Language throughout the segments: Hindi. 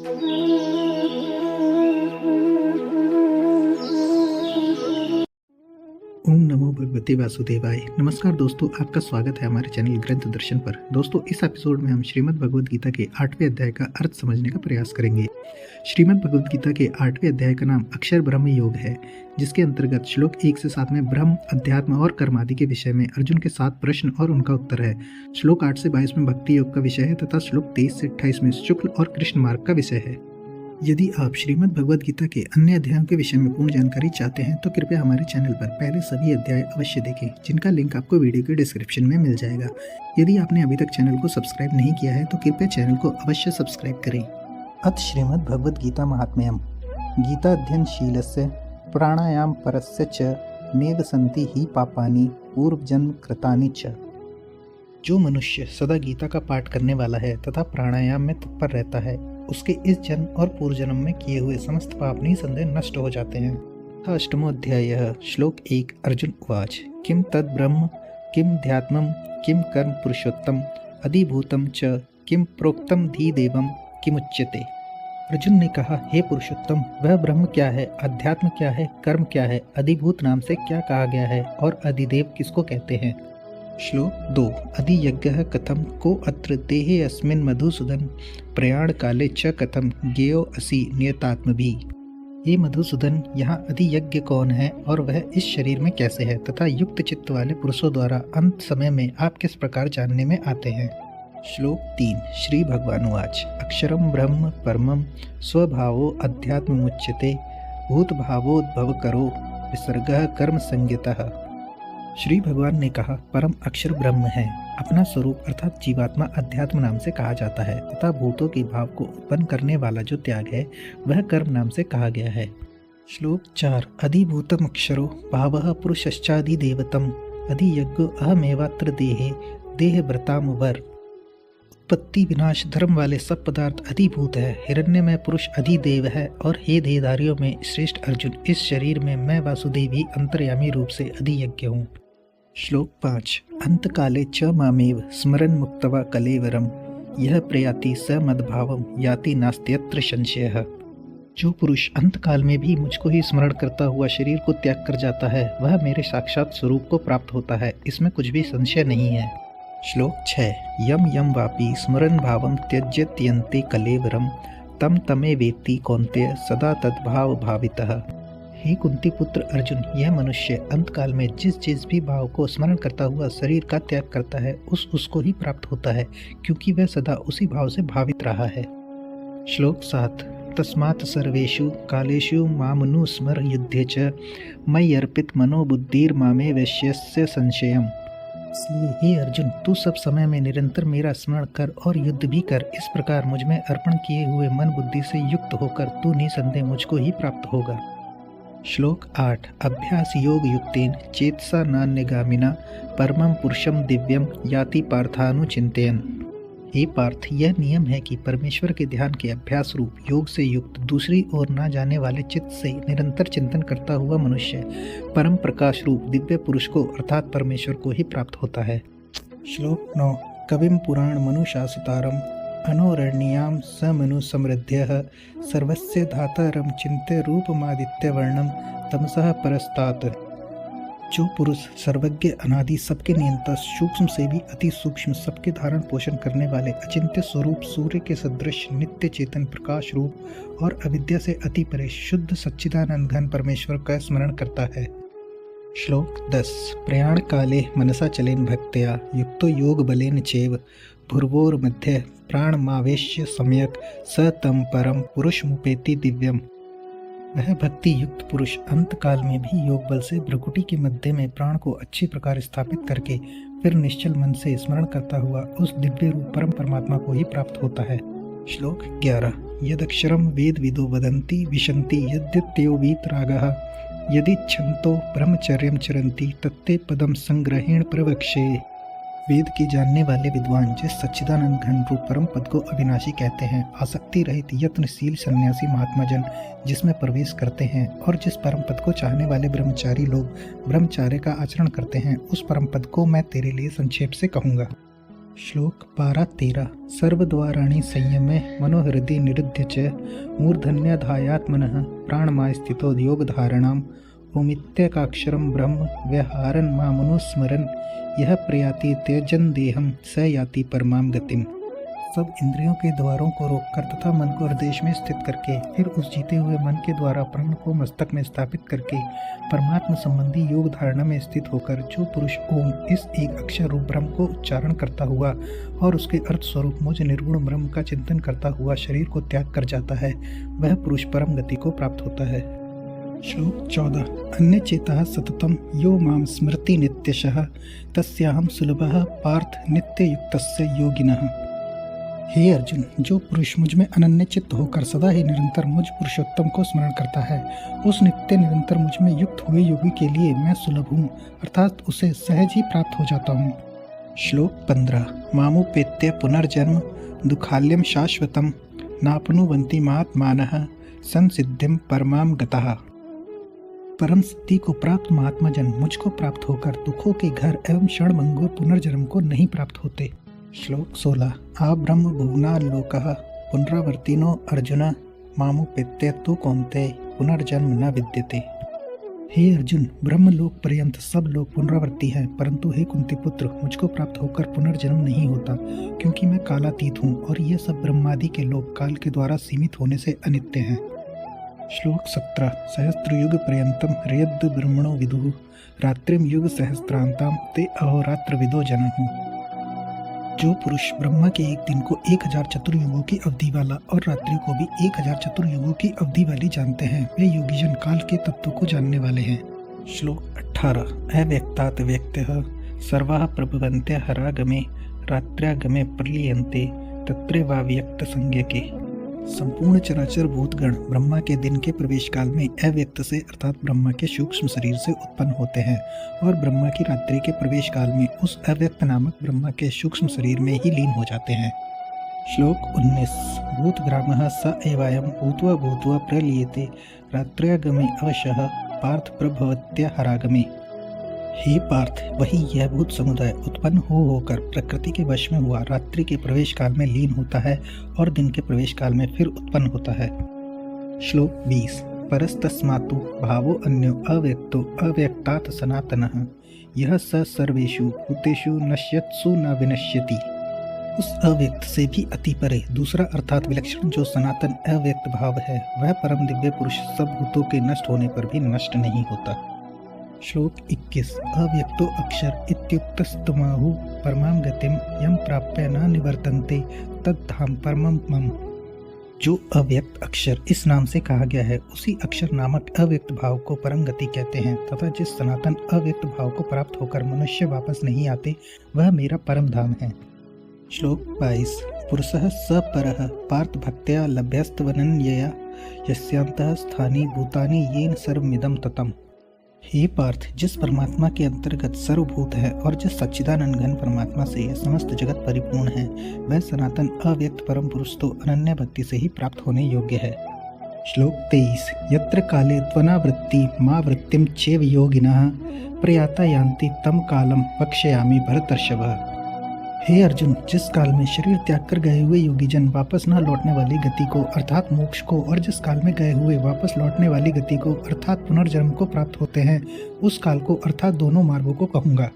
ओम नमो भगवते वासुदेवाय। नमस्कार दोस्तों, आपका स्वागत है हमारे चैनल ग्रंथ दर्शन पर। दोस्तों, इस एपिसोड में हम श्रीमद् भगवद गीता के 8वें अध्याय का अर्थ समझने का प्रयास करेंगे। श्रीमद् भगवद गीता के 8वें अध्याय का नाम अक्षर ब्रह्म योग है, जिसके अंतर्गत श्लोक 1 से 7 में ब्रह्म, अध्यात्म और कर्म आदि के विषय में अर्जुन के 7 प्रश्न और उनका उत्तर है। श्लोक 8 से 22 में भक्ति योग का विषय है तथा श्लोक 23 से 28 में शुक्ल और कृष्ण मार्ग का विषय है। यदि आप श्रीमद् भगवद गीता के अन्य अध्यायों के विषय में पूर्ण जानकारी चाहते हैं तो कृपया हमारे चैनल पर पहले सभी अध्याय अवश्य देखें, जिनका लिंक आपको वीडियो के डिस्क्रिप्शन में मिल जाएगा। यदि आपने अभी तक चैनल को सब्सक्राइब नहीं किया है तो कृपया चैनल को अवश्य सब्सक्राइब करें। अथ श्रीमद् भगवद गीता महात्म्यम्। गीता अध्ययनशीलस्य प्राणायाम परस्य च नेव सन्ति ही पापानि पूर्वजन्म कृतानि च। जो मनुष्य सदा गीता का पाठ करने वाला है तथा प्राणायाम में तत्पर रहता है, उसके इस जन्म और पूर्व जन्म में किए हुए समस्त पाप निसंदेह नष्ट हो जाते हैं। अष्टमोऽध्यायः। श्लोक 1। अर्जुन उवाच। किम तद् ब्रह्म, किम ध्यात्मं, किम कर्म पुरुषोत्तम, अधिभूतं च, किम प्रोक्तम धीदेवं, किमुच्यते। अर्जुन ने कहा, हे पुरुषोत्तम, वह ब्रह्म क्या है, अध्यात्म क्या है, कर्म क्या है, अधिभूत नाम से क्या कहा गया है और अधिदेव किसको कहते हैं। श्लोक 2। अधियज्ञः कथम को अत्र देहे अस्मिन् मधुसूदन, प्रयाण काले च कथम ज्ञेयो असि नियतात्मभिः। हे मधुसूदन, यहाँ अधियज्ञ कौन है और वह इस शरीर में कैसे है तथा युक्त चित्त वाले पुरुषों द्वारा अंत समय में आप किस प्रकार जानने में आते हैं। श्लोक 3। श्री भगवानुवाच। अक्षरं ब्रह्म परमं स्वभावो अध्यात्ममुच्यते, भूतभावोद्भवकरो विसर्गः कर्म संज्ञितः। श्री भगवान ने कहा, परम अक्षर ब्रह्म है, अपना स्वरूप अर्थात जीवात्मा अध्यात्म नाम से कहा जाता है तथा भूतों के भाव को उत्पन्न करने वाला जो त्याग है वह कर्म नाम से कहा गया है। श्लोक 4। अधिभूतम अक्षरो भावः पुरुषश्चाधिदेवतम, अधियज्ञो अहमेवात्र देहे देहभृताम वर। उत्पत्ति विनाश धर्म वाले सब पदार्थ अधिभूत है, हिरण्यमय पुरुष अधिदेव है और हे देहधारियों में श्रेष्ठ अर्जुन, इस शरीर में मैं वासुदेव ही अंतर्यामी रूप से अधियज्ञ हूँ। श्लोक 5। अंतकाले च मामेव स्मरन् मुक्त्वा कलेवरम, यह प्रयाति स मद्भावम याति नास्त्यत्र संशयः। जो पुरुष अंतकाल में भी मुझको ही स्मरण करता हुआ शरीर को त्याग कर जाता है, वह मेरे साक्षात स्वरूप को प्राप्त होता है, इसमें कुछ भी संशय नहीं है। श्लोक 6। यम यम वापि स्मरन् भावम त्यज्यत्यन्ते कलेवरम, तम तमे वेत्ति कौन्तेय सदा तद्भाव भावितः। हे कुंती पुत्र अर्जुन, यह मनुष्य अंतकाल में जिस भी भाव को स्मरण करता हुआ शरीर का त्याग करता है उसको ही प्राप्त होता है, क्योंकि वह सदा उसी भाव से भावित रहा है। श्लोक 7। तस्मात् सर्वेषु कालेषु मामनुस्मर युद्धे च, मयि अर्पित मनोबुद्धिर्मामे वैश्यस्य संशयम्। इसलिए हे अर्जुन, तू सब समय में निरंतर मेरा स्मरण कर और युद्ध भी कर। इस प्रकार मुझ में अर्पण किए हुए मन बुद्धि से युक्त होकर तू निसंदेह मुझको ही प्राप्त होगा। श्लोक 8। अभ्यास योग युक्तेन चेतसा नान्यगामिना, परमं पुरुषम दिव्यम याति पार्थानुचिंतयन्। हे पार्थ, यह नियम है कि परमेश्वर के ध्यान के अभ्यास रूप योग से युक्त दूसरी ओर न जाने वाले चित्त से निरंतर चिंतन करता हुआ मनुष्य परम प्रकाश रूप दिव्य पुरुष को अर्थात परमेश्वर को ही प्राप्त होता है। श्लोक 9। कविं पुराण मनुशासितारम अनोरण्याम स मनु समृद्ध्यः, सर्वस्य धातारम चिंत्य रूपमादित्य वर्णम तमसः परस्तात्। जो पुरुष सर्वज्ञ अनादि सबके नियंता सूक्ष्म से भी अति सूक्ष्म सबके धारण पोषण करने वाले अचिंत्य स्वरूप सूर्य के सदृश नित्य चेतन प्रकाश रूप और अविद्या से अति परे शुद्ध सच्चिदानंद घन परमेश्वर का स्मरण करता है। श्लोक 10। प्रयाण काले मनसा चलेन भक्त्या युक्तो योग बलेन चैव, भुर्वोर्मध्ये प्राणमावेश्य सम्यक स तम परम पुरुषमुपेति दिव्यम। वह भक्ति युक्त पुरुष अंत काल में भी योग बल से भ्रुकुटी के मध्य में प्राण को अच्छी प्रकार स्थापित करके फिर निश्चल मन से स्मरण करता हुआ उस दिव्य रूप परम परमात्मा को ही प्राप्त होता है। श्लोक 11। यदक्षरम वेद विदो वदन्ति विशन्ति यद्यत्यो वीतरागः, यदिच्छन्तो ब्रह्मचर्यं चरन्ति तत्ते पदम संग्रहेण प्रवक्ष्ये। वेद के जानने वाले विद्वान जिस सच्चिदानंद घन रूप परम पद को अविनाशी कहते हैं, आसक्ति रहित यत्नशील सन्यासी महात्मा जन जिसमें प्रवेश करते हैं और जिस परम पद को चाहने वाले ब्रह्मचारी लोग ब्रह्मचार्य का आचरण करते हैं, उस परम पद को मैं तेरे लिए संक्षेप से कहूँगा। श्लोक 12-13 सर्वद्वाराणि संयमे मनोहृदि निरुध्य च मूर्धन्यधायात्मनः प्राणमाय स्थितो योगधारणाम् ओमित्येकाक्षरं ब्रह्म व्यवहारन् मामनुस्मरन् यह प्रयाति त्यजन् देहं स याति परमां गतिम्। सब इंद्रियों के द्वारों को रोककर तथा मन को हृदय में स्थित करके फिर उस जीते हुए मन के द्वारा प्राण को मस्तक में स्थापित करके परमात्मा संबंधी योग धारणा में स्थित होकर जो पुरुष ओम इस एक अक्षर रूप ब्रह्म को उच्चारण करता हुआ और उसके अर्थ स्वरूप मुझ निर्गुण ब्रह्म का चिंतन करता हुआ शरीर को त्याग कर जाता है, वह पुरुष परम गति को प्राप्त होता है। श्लोक 14 अन्य चेता सततम यो माम स्मृति नित्यशः तस्याहं सुलभः पार्थ नित्य युक्तस्य योगिनः। हे अर्जुन, जो पुरुष मुझ में अनन्य चित्त होकर सदा ही निरंतर मुझ पुरुषोत्तम को स्मरण करता है, उस नित्य निरंतर मुझ में युक्त हुए योगी के लिए मैं सुलभ हूँ, अर्थात उसे सहज ही प्राप्त हो जाता हूँ। श्लोक 15 मामुपेत्य पुनर्जन्म दुखाल्यम शाश्वतम नापनुवन्ति महात्मानः संसिद्धिम परमाम गतः। परम सिद्धि को प्राप्त महात्मा जन मुझको प्राप्त होकर दुखों के घर एवं क्षणभंगुर पुनर्जन्म को नहीं प्राप्त होते। श्लोक 16 आ ब्रह्म भुवनाल्लोकः पुनरावर्तिनो अर्जुन मामुपेत्य तु कौन्तेय पुनर्जन्म न विद्यते। हे अर्जुन, ब्रह्मलोक पर्यंत सब लोग पुनरावर्ती हैं, परंतु हे कुंती पुत्र, मुझको प्राप्त होकर पुनर्जन्म नहीं होता, क्योंकि मैं कालातीत हूँ और ये सब ब्रह्मादि के लोग काल के द्वारा सीमित होने से अनित्य हैं। श्लोक 17 सहस्त्रयुग पर्यंतम हृद ब्रह्मणो विदुः रात्रिम युग सहस्त्रांताम ते अहोरात्र विदो जनः। जो पुरुष ब्रह्मा के एक दिन को 1000 चतुर्युगों की अवधि वाला और रात्रि को भी 1000 चतुर्युगों की अवधि वाली जानते हैं, वे योगीजन काल के तत्व को जानने वाले हैं। श्लोक 18 अव्यक्तात् व्यक्तः सर्वाः प्रभवन्ते हरागमे रात्र्यागमे प्रलीयन्ते तत्रैवाव्यक्त संज्ञके। संपूर्ण चराचर भूतगण ब्रह्मा के दिन के प्रवेश काल में अव्यक्त से अर्थात ब्रह्मा के सूक्ष्म शरीर से उत्पन्न होते हैं और ब्रह्मा की रात्रि के प्रवेश काल में उस अव्यक्त नामक ब्रह्मा के सूक्ष्म शरीर में ही लीन हो जाते हैं। श्लोक 19 भूतग्रामः स एवायं भूत्वा भूत्वा प्रलीयते रात्र्यागमे अवशः पार्थ प्रभवत्या हरागमे। हे पार्थ, वही यह भूत समुदाय उत्पन्न होकर प्रकृति के वश में हुआ रात्रि के प्रवेश काल में लीन होता है और दिन के प्रवेश काल में फिर उत्पन्न होता है। श्लोक 20 परस्तस्मातु भावो अन्यो अव्यक्तो अव्यक्तात् सनातनः यह स सर्वेषु भूतेषु नश्यत्सु न विनश्यति। उस अव्यक्त से भी अति परे दूसरा अर्थात विलक्षण जो सनातन अव्यक्त भाव है, वह परम दिव्य पुरुष सब भूतों के नष्ट होने पर भी नष्ट नहीं होता। श्लोक 21 अव्यक्तो अक्षर इत्युक्तस्तमाहु परमां गतिम यम प्राप्य न निवर्तन्ते तद्धाम परमं मम। जो अव्यक्त अक्षर इस नाम से कहा गया है, उसी अक्षर नामक अव्यक्त भाव को परम गति कहते हैं तथा जिस सनातन अव्यक्त भाव को प्राप्त होकर मनुष्य वापस नहीं आते, वह मेरा परम धाम है। श्लोक 22 पुरुषः स परः पार्थ भक्त्या लभ्यस्तवनन्यया यस्यान्तः स्थानि भूतानि येन सर्वमिदं ततम्। हे पार्थ, जिस परमात्मा के अंतर्गत सर्वभूत है और जिस सच्चिदानंद घन परमात्मा से यह समस्त जगत परिपूर्ण है, वह सनातन अव्यक्त परम पुरुष तो अनन्य भक्ति से ही प्राप्त होने योग्य है। श्लोक 23 यत्र काले त्वनावृत्ति मा वृत्तिम चैव योगिनः प्रयाता यान्ति तम कालम वक्ष्यामि भरतर्षभ। हे अर्जुन, जिस काल में शरीर त्याग कर गए हुए योगीजन वापस न लौटने वाली गति को अर्थात मोक्ष को और जिस काल में गए हुए वापस लौटने वाली गति को अर्थात पुनर्जन्म को प्राप्त होते हैं, उस काल को अर्थात दोनों मार्गों को कहूँगा।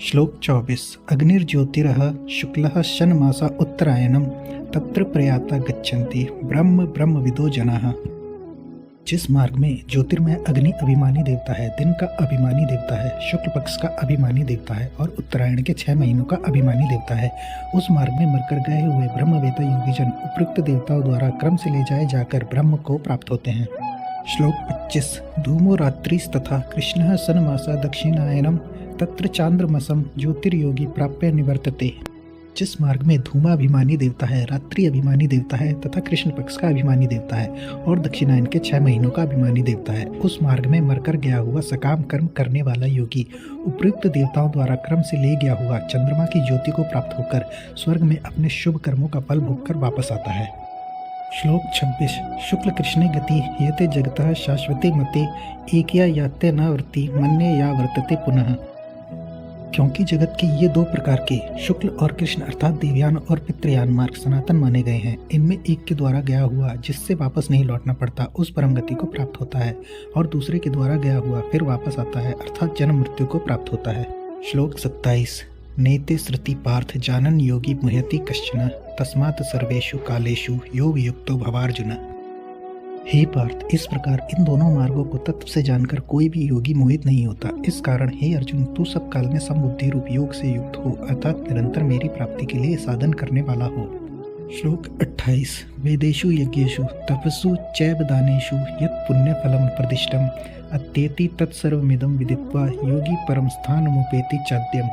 श्लोक 24 अग्निर्ज्योतिरः शुक्लः शनमासा उत्तरायणम तत्र प्रयाता गच्छन्ति ब्रह्म ब्रह्मविदो जनाः। जिस मार्ग में ज्योतिर्मय अग्नि अभिमानी देवता है, दिन का अभिमानी देवता है, शुक्ल पक्ष का अभिमानी देवता है और उत्तरायण के 6 महीनों का अभिमानी देवता है, उस मार्ग में मरकर गए हुए ब्रह्मवेता योगीजन उपयुक्त देवताओं द्वारा क्रम से ले जाए जाकर ब्रह्म को प्राप्त होते हैं। श्लोक 25 धूमो रात्रिस्तथा कृष्णः सनमासा दक्षिणायनम तत्र चांद्रमसम ज्योतिर्योगी प्राप्य निवर्तते। जिस मार्ग में धूमाभिमानी देवता है, रात्रि अभिमानी देवता है तथा कृष्ण पक्ष का अभिमानी देवता है और दक्षिणायन के 6 महीनों का अभिमानी देवता है, उस मार्ग में मरकर गया हुआ सकाम कर्म करने वाला योगी उपयुक्त देवताओं द्वारा क्रम से ले गया हुआ चंद्रमा की ज्योति को प्राप्त होकर स्वर्ग में अपने शुभ कर्मों का फल भोगकर वापस आता है। श्लोक 26 शुक्ल कृष्णे गति येते जगतः शाश्वते मते एकया याते न वृत्ति मन्ये या वर्तते पुनः। क्योंकि जगत के ये दो प्रकार के शुक्ल और कृष्ण अर्थात देवयान और पितृयान मार्ग सनातन माने गए हैं। इनमें एक के द्वारा गया हुआ जिससे वापस नहीं लौटना पड़ता उस परम गति को प्राप्त होता है और दूसरे के द्वारा गया हुआ फिर वापस आता है अर्थात जन्म मृत्यु को प्राप्त होता है। श्लोक 27 नेते श्रुति पार्थ जानन योगी मुह्यति कश्चन तस्मात् सर्वेषु कालेषु योग युक्तो भवार्जुन। हे पार्थ, इस प्रकार इन दोनों मार्गों को तत्व से जानकर कोई भी योगी मोहित नहीं होता। इस कारण हे अर्जुन, तू सब काल में समबुद्धि रूप योग से युक्त हो अर्थात निरंतर मेरी प्राप्ति के लिए साधन करने वाला हो। श्लोक 28 वेदेषु यज्ञेषु तपस्सु चैव दानेषु यत् पुण्य फलम प्रदिष्टम अत्येति तत्सर्वमिदं विदित्वा योगी परम स्थानमुपेति चाद्यम।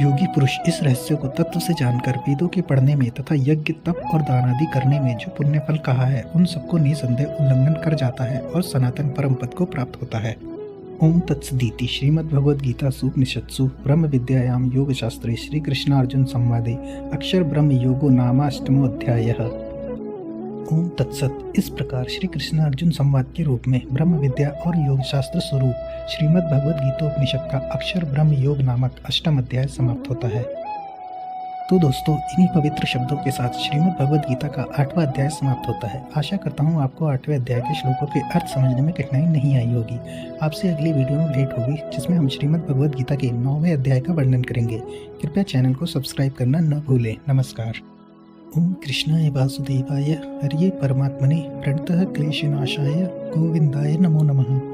योगी पुरुष इस रहस्य को तत्व से जानकर वेदों के पढ़ने में तथा यज्ञ तप और दान आदि करने में जो पुण्य फल कहा है उन सबको निसंदेह उल्लंघन कर जाता है और सनातन परम पद को प्राप्त होता है। ओम तत्सदीति श्रीमद्भगवद्गीता सूपनिषत्सु ब्रह्म विद्यायाम योग शास्त्रे श्री कृष्णार्जुन संवादे अक्षर ब्रह्म योगो नामाष्टमोऽध्यायः। ओम तत्सत। इस प्रकार श्री कृष्ण अर्जुन संवाद के रूप में ब्रह्म विद्या और योग शास्त्र स्वरूप श्रीमद् भगवद गीतोपनिषद का अक्षर ब्रह्म योग नामक अष्टम अध्याय समाप्त होता है। तो दोस्तों, इन्हीं पवित्र शब्दों के साथ श्रीमद् भगवद गीता का 8वां अध्याय समाप्त होता है। आशा करता हूँ आपको 8वें अध्याय के श्लोकों के अर्थ समझने में कठिनाई नहीं आई होगी। आपसे अगली वीडियो में भेंट होगी जिसमें हम श्रीमद् भगवद गीता के 9वें अध्याय का वर्णन करेंगे। कृपया चैनल को सब्सक्राइब करना न भूलें। नमस्कार। ओम कृष्णाय वासुदेवाय हरिये परमात्मने प्रणतः क्लेशनाशाय गोविंदाय नमो नमः।